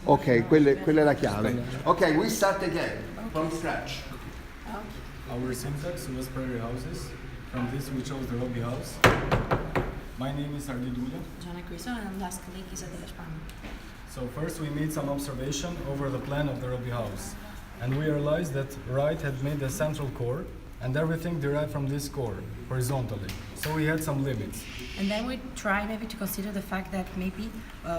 Ok, quella è la chiave. Ok, we start again from scratch. Our syntax was prairie houses. From this we chose the Robbie house. My name is Frank Llyod Wright. Gianna Grison and last colleague is Adela Spano. So first we made some observation over the plan of the Robbie house. And we realized that Wright had made a central core and everything derived from this core, horizontally. So we had some limits. And then we try maybe to consider the fact that maybe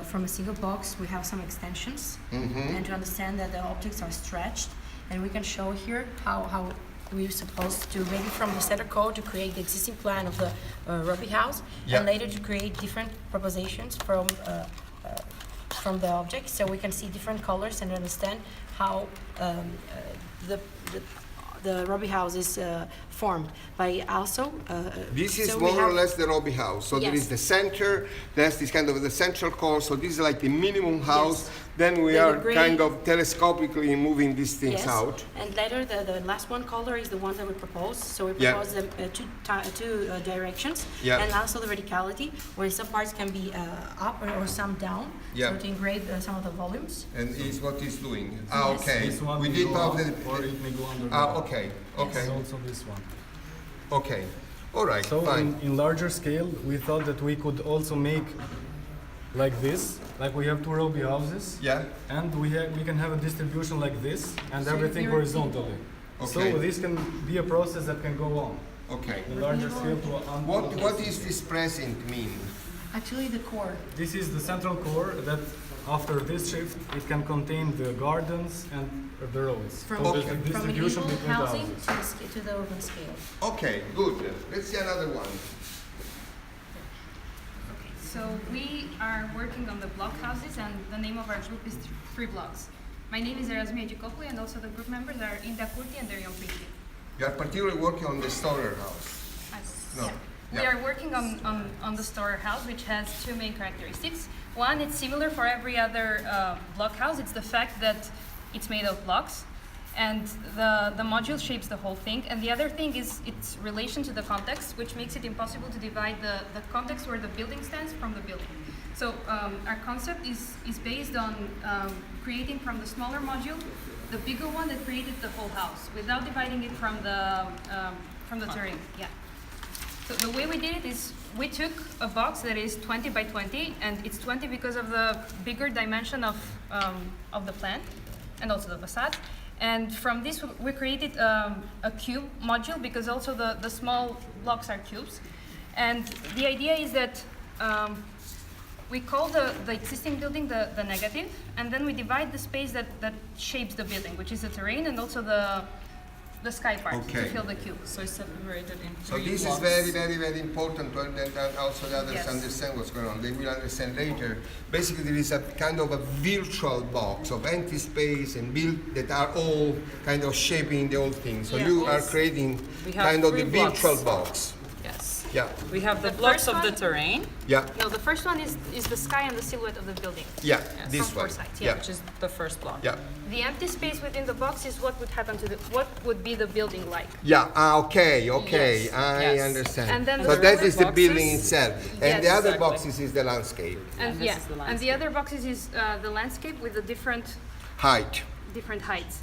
from a single box we have some extensions and to understand that the objects are stretched, and we can show here how we're supposed to maybe from the center code to create the existing plan of the Robbie house and later to create different propositions from the objects, so we can see different colors and understand how the Robbie house is formed by also. This is so more or less the Robbie house. So there is the center, there's this kind of the central core. So this is like the minimum house. Yes. Then we are kind of telescopically moving these things out. And later the last one color is the one that we propose. So we propose them two directions and also the verticality, where some parts can be up or some down. So to engrave some of the volumes. And is what it's doing. Yes. Okay. This one We may did go talk up, that. or it may go under. Okay. Okay. And also this one. Okay. All right. So fine. in larger scale, we thought that we could also make like this, like we have two Robbie houses. Yeah. And we can have a distribution like this, and So everything you're horizontally. Okay. So this can be a process that can go on. Okay. In larger scale to What is this present mean? Actually, the core. This is the central core that after this shift it can contain the gardens and the roads. From, so there's a from distribution medieval between the housing houses. to the urban scale. Okay, good. Let's see another one. So we are working on the block houses, and the name of our group is Three Blocks. My name is Erasmia Gicopoli, and also the group members are Inda Curti and Darion Priti. You are particularly working on the Storer house. No. Yeah. We are working on the Storer house, which has two main characteristics. One, it's similar for every other block house. It's the fact that it's made of blocks, and the module shapes the whole thing. And the other thing is its relation to the context, which makes it impossible to divide the context where the building stands from the building. So our concept is based on creating from the smaller module the bigger one that created the whole house without dividing it from the terrain. Yeah. So the way we did it is we took a box that is 20 by 20, and it's 20 because of the bigger dimension of the plan and also the facade. And from this we created a cube module because also the small blocks are cubes. And the idea is that we call the existing building the negative, and then we divide the space that shapes the building, which is the terrain and also the sky part to fill the cube. So it's separated in So three this blocks. is very, very, very important to that also the others understand what's going on. They will understand later. Basically, there is a kind of a virtual box of empty space and build that are all kind of shaping the whole thing. So you are creating We have kind of the three blocks. virtual box. Yes. Yeah. We have the The blocks first of the one- terrain, Yeah. No, the first one is the sky and the silhouette of the building. Yeah. Yes. This From four one. sides, Yeah. which is the first block. Yeah. The empty space within the box is what would happen to what would be the building like. Yeah. Okay. Okay. Yes, I yes. understand. And then so the that other is the building boxes- itself, and Yes, the other exactly. boxes is the landscape And this yeah, is the and the landscape. other boxes is the landscape with the different height. heights.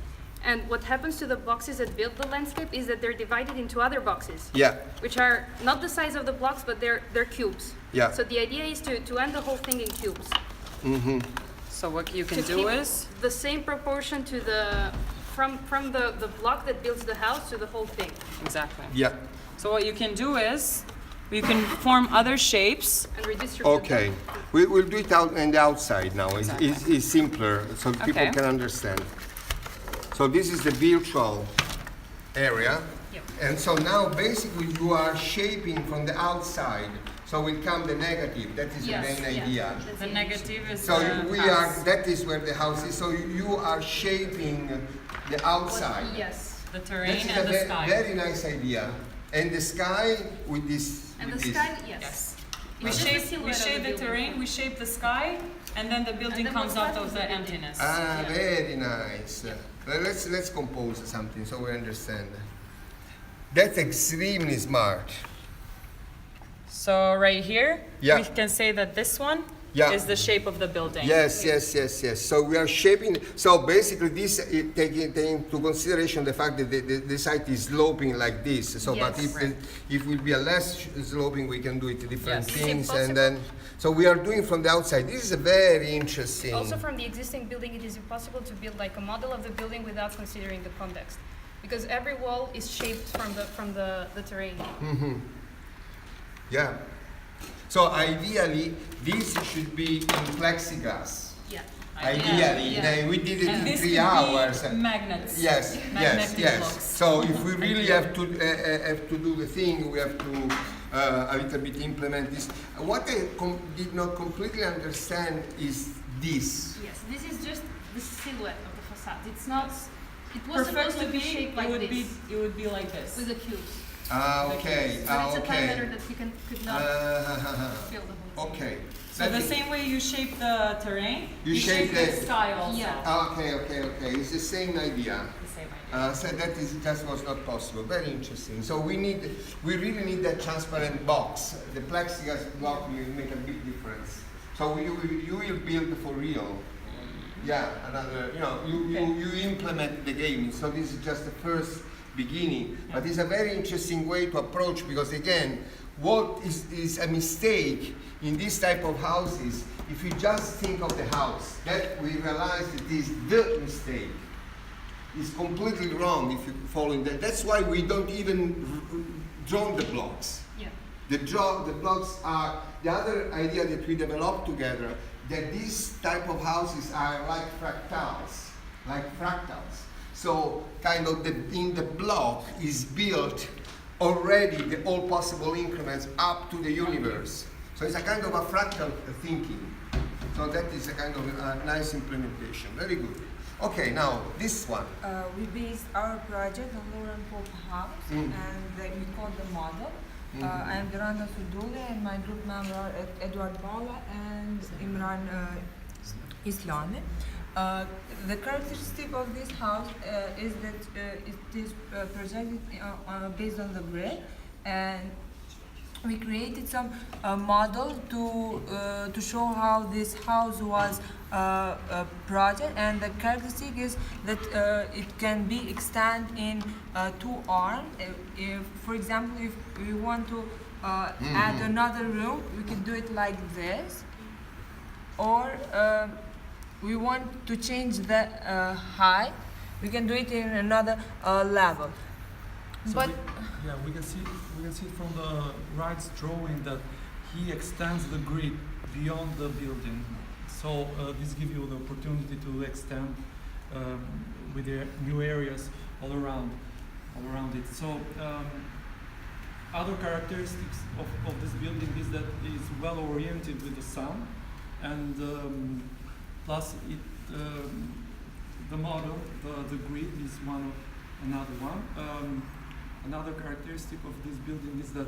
And what happens to the boxes that build the landscape is that they're divided into other boxes, Yeah. which are not the size of the blocks, but they're cubes. Yeah. So the idea is to end the whole thing in cubes. So what you To can do keep is, the same proportion to from the block that builds the house to the whole thing. exactly. Yeah. So what you can do is, you can form other shapes. And redistribute Okay, them. we'll do it out on the outside now. Exactly. It's simpler, so people Okay. can understand. So this is the virtual area, Yep. and so now basically you are shaping from the outside. So will come the negative. That is Yes, the main yeah. idea. That's The it. negative is So the we house. are. That is where the house is. So you are shaping the outside. Yes. The That terrain is and a the sky. very nice idea. And the sky with this. And with the this. sky, yes. Yes. It's We just the shape silhouette of the building. terrain, we shape the sky, and then the building then comes what's out left of is the the building. emptiness. Ah, Yeah. very nice. Let's compose something so we understand. That's extremely smart. So right here, Yeah. we can say that this one Yeah. is the shape of the building. Yes. So we are shaping. So basically, this taking into consideration the fact that the site is sloping like this. So, but Yes. if it will be a less sloping, we can do it different Yes. things, Is it and then. So we are doing from the outside. This is a very interesting. Also, from the existing building, it is impossible to build like a model of the building without considering the context, because every wall is shaped from the terrain. Yeah. So ideally, this should be in plexiglass. Yeah. Ideally, Yeah. then we did it And in this 3 could hours. be magnets. Yes, Magnetic blocks. So if we really have to do the thing, we have to a little bit implement this. What I did not completely understand is this. Yes, this is just the silhouette of the facade. It's not. It was supposed to Perfectly be shaped it like would this, be it would be like this. with the cubes. Okay. But it's a Okay. parameter that you could not fill the whole thing. Okay. So the same way you shape the terrain, You shape the the- style also. Yeah. Okay. It's the same idea. The same idea. So that was not possible. Very interesting. So we really need that transparent box. The plexiglass block will make a big difference. So you will build for real. Yeah, another. You implement the game. So this is just the first beginning. But it's a very interesting way to approach, because again, what is a mistake in this type of houses? If you just think of the house, that we realize it is the mistake. Is completely wrong if you follow in that. That's why we don't even draw the blocks. Yeah. The blocks are the other idea that we developed together, that these type of houses are like fractals. So kind of in the block is built already the all possible increments up to the universe. So it's a kind of a fractal thinking. So that is a kind of a nice implementation. Very good. Okay, now this one. We based our project on Lauren Pope House, and we called the model. I'm Duranda Sudule, and my group member are Edward Bala and Imran Islami. The characteristic of this house is that it is projected based on the grid, and we created some model to show how this house was project, and the characteristic is that it can be extended in 2 arms. For example, if we want to add another room, we can do it like this, or we want to change the height, we can do it in another level. So But we can see from the Wright's drawing that he extends the grid beyond the building. So this gives you the opportunity to extend with the new areas all around it. So other characteristics of this building is that it is well oriented with the sun, and plus it the model, the grid is another one. Another characteristic of this building is that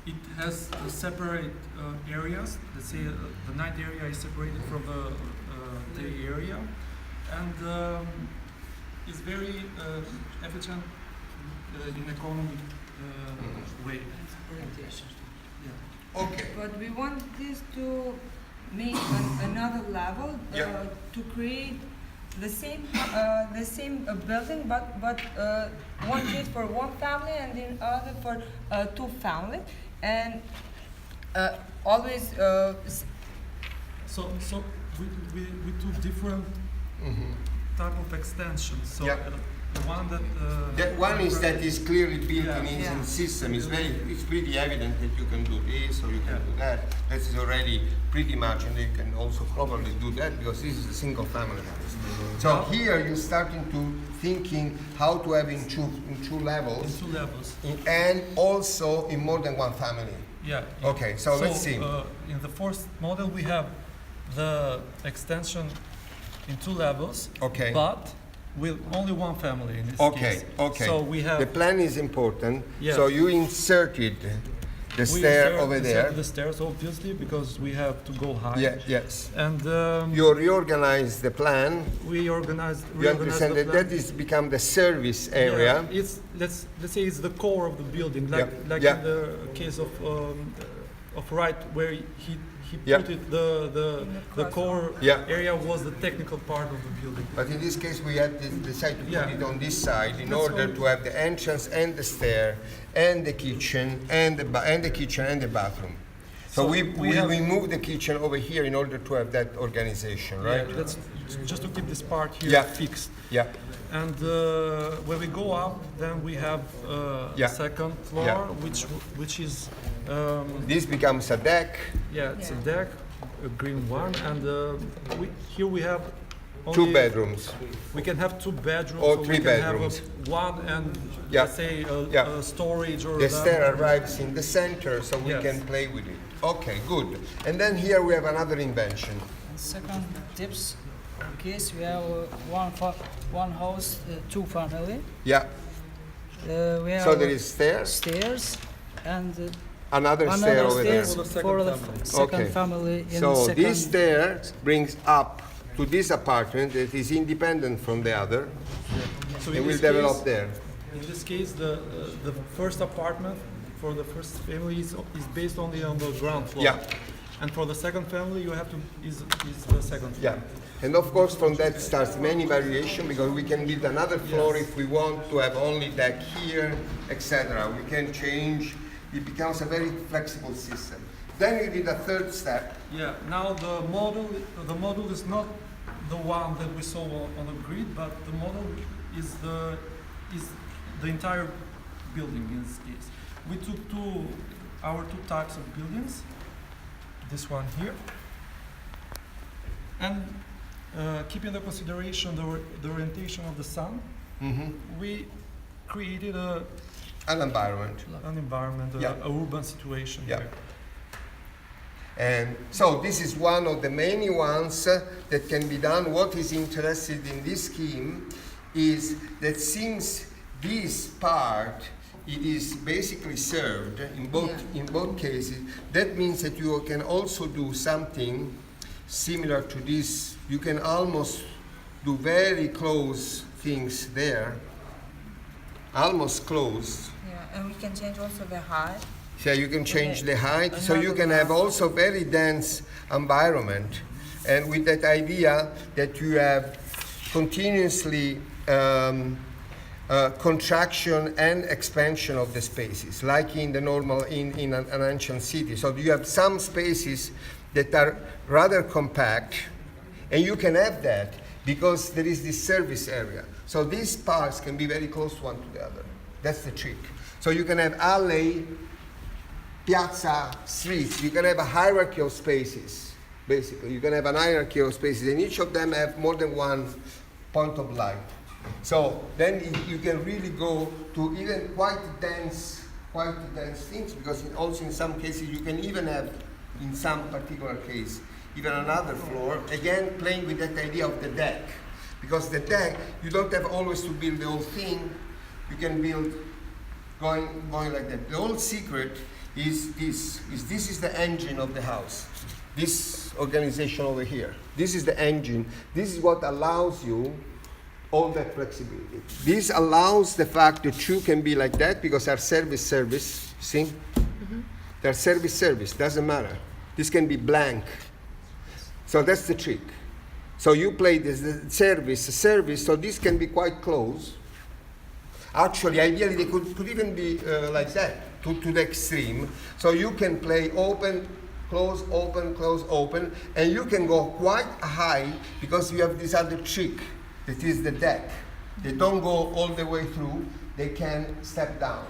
it has separate areas. Let's say the night area is separated from the day area, and is very efficient in economic way. Yeah. Okay. But we want this to make another level to create the same building, but one place for one family and the other for 2 families, and always. So we took different type of extensions. So Yeah. the one that That one is that is clearly built Yeah. in the system. It's pretty evident that you can do this or you can do that. That is already pretty much, and you can also probably do that because this is a single family house. So here you're starting to thinking how to have in two levels, in 2 levels. and also in more than one family. Yeah. Okay, so let's see. In the first model, we have the extension in 2 levels. Okay. But with only one family in this Okay, case. okay. So we have The plan is important. Yeah. So you inserted the we stair insert- over insert there. the stairs, obviously, because we have to go high. Yeah, yes. And You reorganize the plan. we organized. You understand the that plan. that is become the service area. Yeah, it's let's say it's the core of the building, like Yeah, yeah. in the case of of Wright where he Yeah. put it, the core Yeah. area was the technical part of the building. But in this case, we had to decide to Yeah. put it on this side in That's order all. to have the entrance and the stair and the kitchen and the kitchen and the bathroom. So, So we we moved the kitchen over here in order to have that organization, right? Yeah, that's just to keep this part here Yeah. fixed. Yeah. And when we go up, then we have Yeah. second floor, Yeah. which is This becomes a deck, it's a deck, a green one, and here we have only, 2 bedrooms. We can have 2 bedrooms, Or so 3 we can bedrooms. have one and Yeah. let's say Yeah. a storage or The that. stair arrives in the center, so we Yes. can play with it. Okay, good. And then here we have another invention. Second tips, in case we have one house, 2 family. Yeah. We have So there is stairs, stairs and another stair another over there. stairs For the for the second family. second Okay. family in So second. this stair brings up to this apartment that is independent from the other, So and in will this develop case, there. in this case, the first apartment for the first family is based only on the ground floor. Yeah. And for the second family, you have to is the second floor. Yeah. And of course, from that starts many variation because we can build another floor if we want to have only deck here, etc. We can change. It becomes a very flexible system. Then we did a third step. Yeah. Now the model is not the one that we saw on the grid, but the model is the entire building in this case. We took our two types of buildings. This one here, and keeping the consideration the orientation of the sun, we created An environment. an environment, Yeah. a urban situation Yeah. here. And so this is one of the many ones that can be done. What is interested in this scheme is that since this part it is basically served in both cases, that means that you can also do something similar to this. You can almost do very close things there, almost close. Yeah, and we can change also the height. So you can change the height, so you Another can have one. also very dense environment, and with that idea that you have continuously contraction and expansion of the spaces, like in the normal in an ancient city. So you have some spaces that are rather compact, and you can have that because there is this service area. So these parts can be very close one to the other. That's the trick. So you can have alley, piazza, streets. You can have a hierarchy of spaces, basically. You can have an hierarchy of spaces, and each of them have more than one point of light. So then you can really go to even quite dense things, because also in some cases you can even have, in some particular case, even another floor, again playing with that idea of the deck. Because the deck, you don't have always to build the whole thing, you can build going like that. The whole secret is this is the engine of the house. This organization over here. This is the engine. This is what allows you all that flexibility. This allows the fact that you can be like that because our service, see? Their service, doesn't matter. This can be blank. So that's the trick. So you play this the service, so this can be quite close. Actually, ideally, they could even be like that, to the extreme. So you can play open, close, open, and you can go quite high because you have this other trick, that is the deck. They don't go all the way through, they can step down.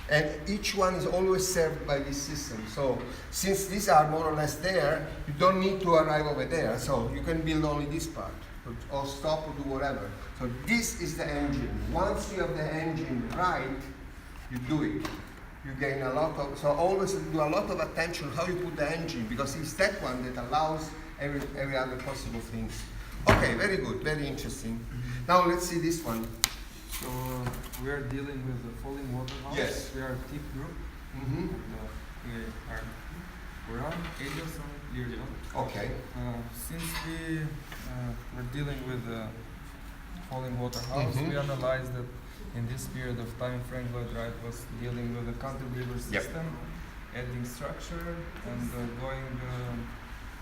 And each one is always served by this system. So since these are more or less there, you don't need to arrive over there. So you can build only this part, or stop or do whatever. So this is the engine. Once you have the engine right, you do it. You gain a lot of, so always do a lot of attention how you put the engine, because it's that one that allows every other possible things. Okay, very good, very interesting. Now let's see this one. So we are dealing with the falling water house. Yes. We are a tip group. Mm-hmm. We're on Elios and Llyod. Okay. Since we were dealing with the falling water house, we analyzed that in this period of time, Frank Llyod Wright was dealing with the cantilever Yep. system, adding structure and going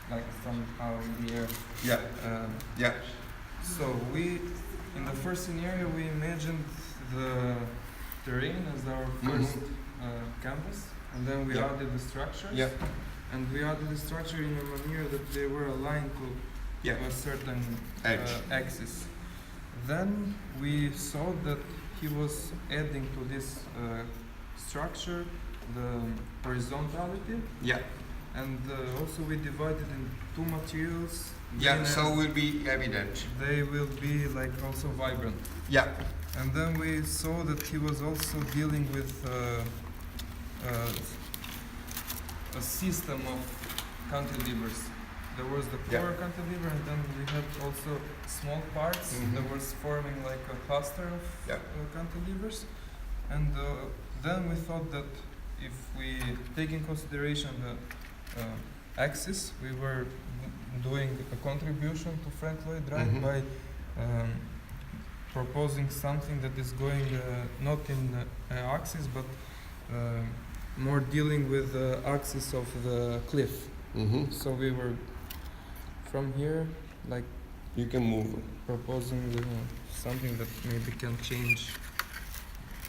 like somehow in the air. Yeah. Yeah. So in the first scenario, we imagined the terrain as our first canvas, and then we added the structures. Yeah. And we added the structure in a manner that they were aligned to a certain axis. Then we saw that he was adding to this structure the horizontality. Yeah. And also we divided in two materials. Yeah, so will be evident. They will be like also vibrant. Yeah. And then we saw that he was also dealing with a system of cantilevers. There was the core cantilever, and then we had also small parts that was forming like a cluster of cantilevers. And then we thought that if we take in consideration the axis, we were doing a contribution to Frank Llyod Wright by proposing something that is going not in axis, but more dealing with the axis of the cliff. So we were from here, like you can move, proposing something that maybe can change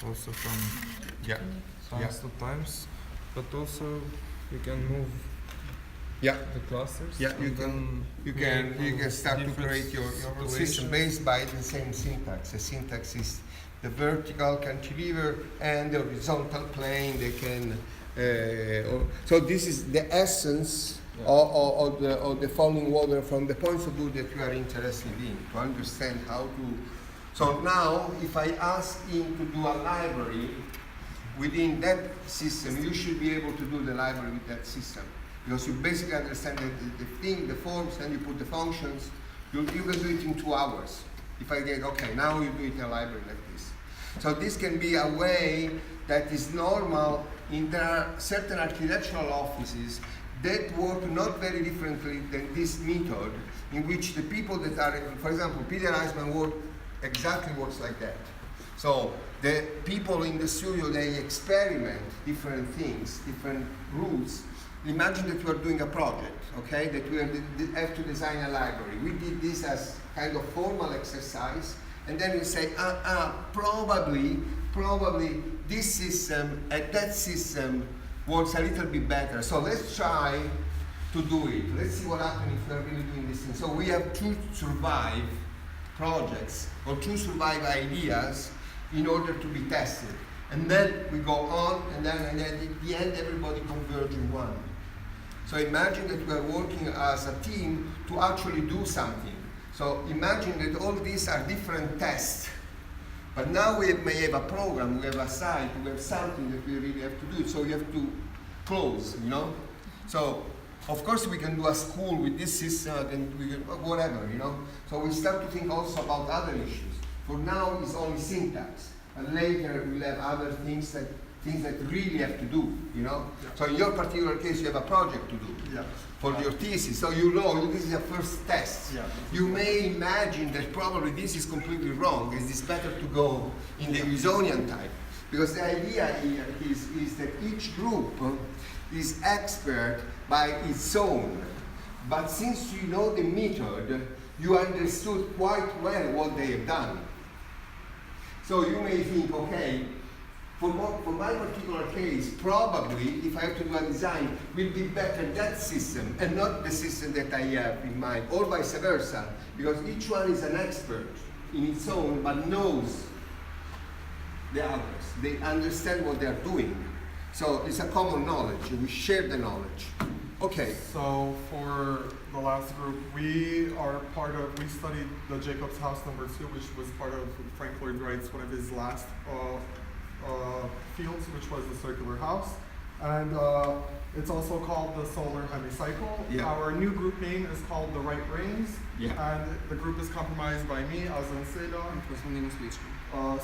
also from times to times, but also you can move the clusters. Yeah, you can start to create your system based by the same syntax. The syntax is the vertical cantilever and the horizontal plane. They can so this is the essence of the falling water from the points of view that you are interested in, to understand how to. So now, if I ask him to do a library within that system, you should be able to do the library with that system. Because you basically understand the thing, the forms, then you put the functions. You can do it in 2 hours. If I get, okay, now you do it in a library like this. So this can be a way that is normal in there are certain architectural offices that work not very differently than this method, in which the people that are, for example, Peter Eisman works like that. So the people in the studio, they experiment different things, different routes. Imagine that you are doing a project, okay, that we have to design a library. We did this as kind of formal exercise, and then we say, probably this system and that system works a little bit better. So let's try to do it. Let's see what happens if we are really doing this thing. So we have to survive projects or to survive ideas in order to be tested. And then we go on, and then at the end everybody converges in one. So imagine that we are working as a team to actually do something. So imagine that all these are different tests. But now we may have a program, we have a site, we have something that we really have to do. So you have to close, you know? So of course we can do a school with this system and we can, whatever, you know? So we start to think also about other issues. For now it's only syntax. And later we'll have other things that really have to do, you know? Yeah. So in your particular case, you have a project to do for your thesis. So you know this is a first test. Yeah. You may imagine that probably this is completely wrong. It's better to go in the Usonian type. Because the idea here is that each group is expert by its own. But since you know the method, you understood quite well what they have done. So you may think, okay, for my particular case, probably, if I have to do a design, will be better that system and not the system that I have in mind, or vice versa, because each one is an expert in its own, but knows the others. They understand what they are doing. So it's a common knowledge, we share the knowledge. Okay. So for the last group, we studied the Jacob's House number 2, which was part of Frank Llyod Wright's, one of his last fields, which was the circular house. And it's also called the solar hemicycle. Yeah. Our new group name is called the Wright Rings. Yeah. And the group is comprised by me, Azan Seda.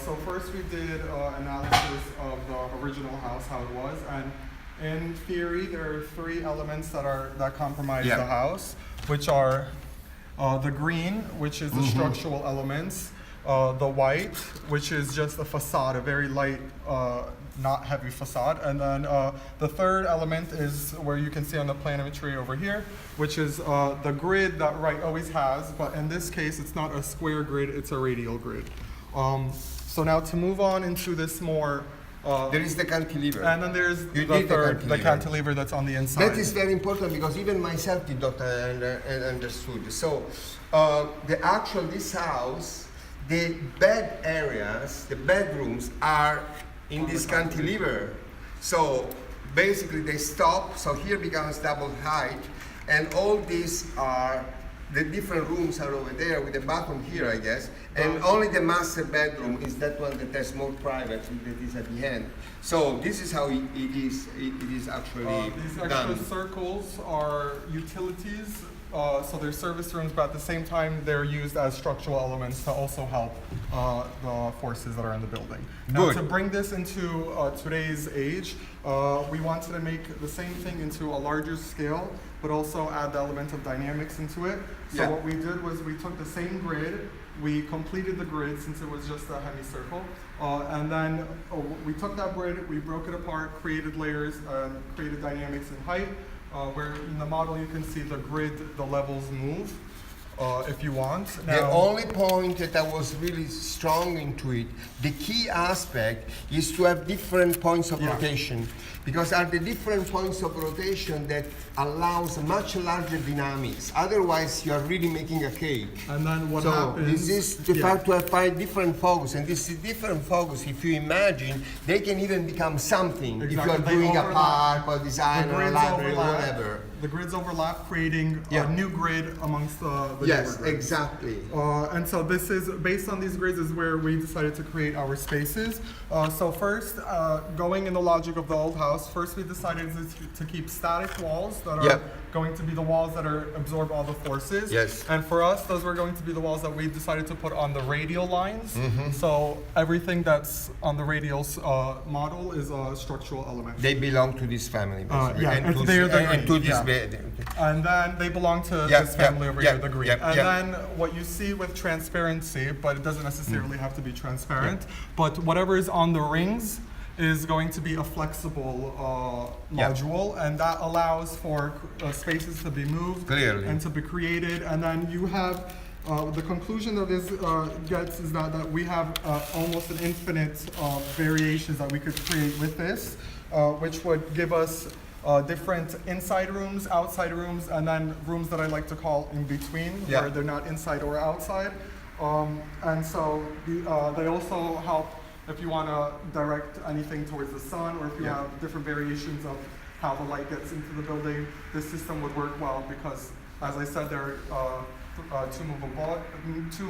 So first we did analysis of the original house, how it was, and in theory there are 3 elements that comprise the house, which are the green, which is the structural elements, the white, which is just a facade, a very light, not heavy facade. And then the third element is where you can see on the planimetry over here, which is the grid that Wright always has, but in this case, it's not a square grid, it's a radial grid. So now to move on into this more there is the cantilever. and then there's the cantilever that's on the inside. That is very important because even myself did not understood. So this house, the bed areas, the bedrooms are in this cantilever. So basically they stop, so here becomes double height, and all these are, the different rooms are over there with the bottom here, I guess, and only the master bedroom is that one that has more private, that is at the end. So this is how it is actually These extra done. circles are utilities, so they're service rooms, but at the same time they're used as structural elements to also help the forces that are in the building. Now Good. to bring this into today's age, we wanted to make the same thing into a larger scale, but also add the element of dynamics into it. So Yeah. what we did was we took the same grid, we completed the grid since it was just a hemicircle, and then we took that grid, we broke it apart, created layers, created dynamics in height, where in the model you can see the grid, the levels move, if you want. The only point that I was really strong into it, the key aspect is to have different points of rotation, because are the different points of rotation that allows much larger dynamics. Otherwise, you are really making a cake. And then what So happens? this is the fact to find different focus, and this is different focus. If you imagine, they can even become something. If you are Exactly. They doing a overlap. park or design or a library or whatever. The grids overlap, creating Yeah. a new grid amongst the Yes, newer grids. exactly. And so this is, based on these grids is where we decided to create our spaces. So first, going in the logic of the old house, first we decided to keep static walls that are Yeah. going to be the walls that are absorb all the forces. Yes. And for us, those were going to be the walls that we decided to put on the radial lines. So everything that's on the radial model is a structural element. They belong to this family, basically. yeah, and and to, they're the and to green, this yeah. bed. And then they belong to Yeah, this family over yeah, here, the green. yeah, And yeah. then what you see with transparency, but it doesn't necessarily have to be transparent, but whatever is on the rings is going to be a flexible Yeah. module, and that allows for spaces to be moved Clearly. and to be created. And then you have the conclusion that this gets is that we have almost an infinite variations that we could create with this, which would give us different inside rooms, outside rooms, and then rooms that I like to call in between, Yeah. where they're not inside or outside. And so they also help if you want to direct anything towards the sun, or if you Yeah. have different variations of how the light gets into the building. This system would work well because, as I said, there are two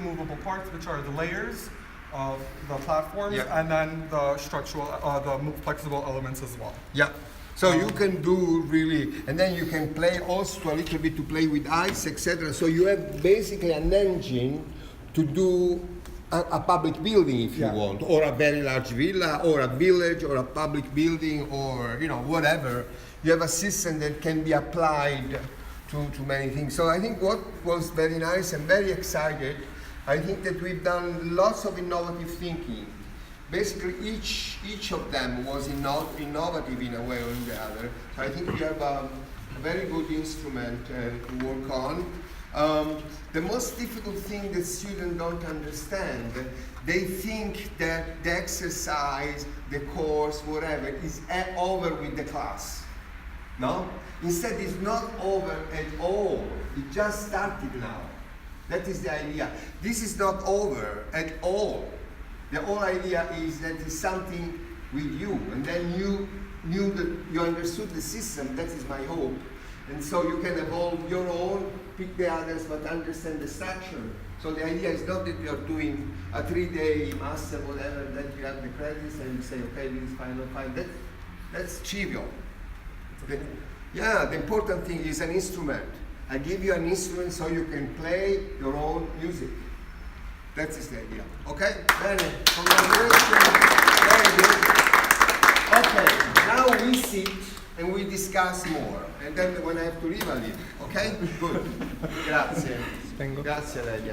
movable parts, which are the layers of the platforms, Yeah. and then the structural, flexible elements as well. Yeah. So you can do really, and then you can play also a little bit to play with ice, etc. So you have basically an engine to do a public building if you Yeah. want, or a very large villa, or a village, or a public building, or whatever. You have a system that can be applied to many things. So I think what was very nice and very excited, I think that we've done lots of innovative thinking. Basically, each of them was innovative in a way or in the other. So I think we have a very good instrument to work on. The most difficult thing that students don't understand, they think that the exercise, the course, whatever, is over with the class. No? Instead, it's not over at all. It just started now. That is the idea. This is not over at all. The whole idea is that it's something with you, and then you knew that you understood the system. That is my hope. And so you can evolve your own, pick the others, but understand the structure. So the idea is not that you're doing a 3-day master, whatever, that you have the credits and you say, okay, this is fine, not fine. That's trivial. The important thing is an instrument. I give you an instrument so you can play your own music. That is the idea. Okay? Bene. Congratulations. Very good. Okay, now we sit and we discuss more. And then when I have to leave, I leave. Okay? Good. Grazie. Grazie a lei.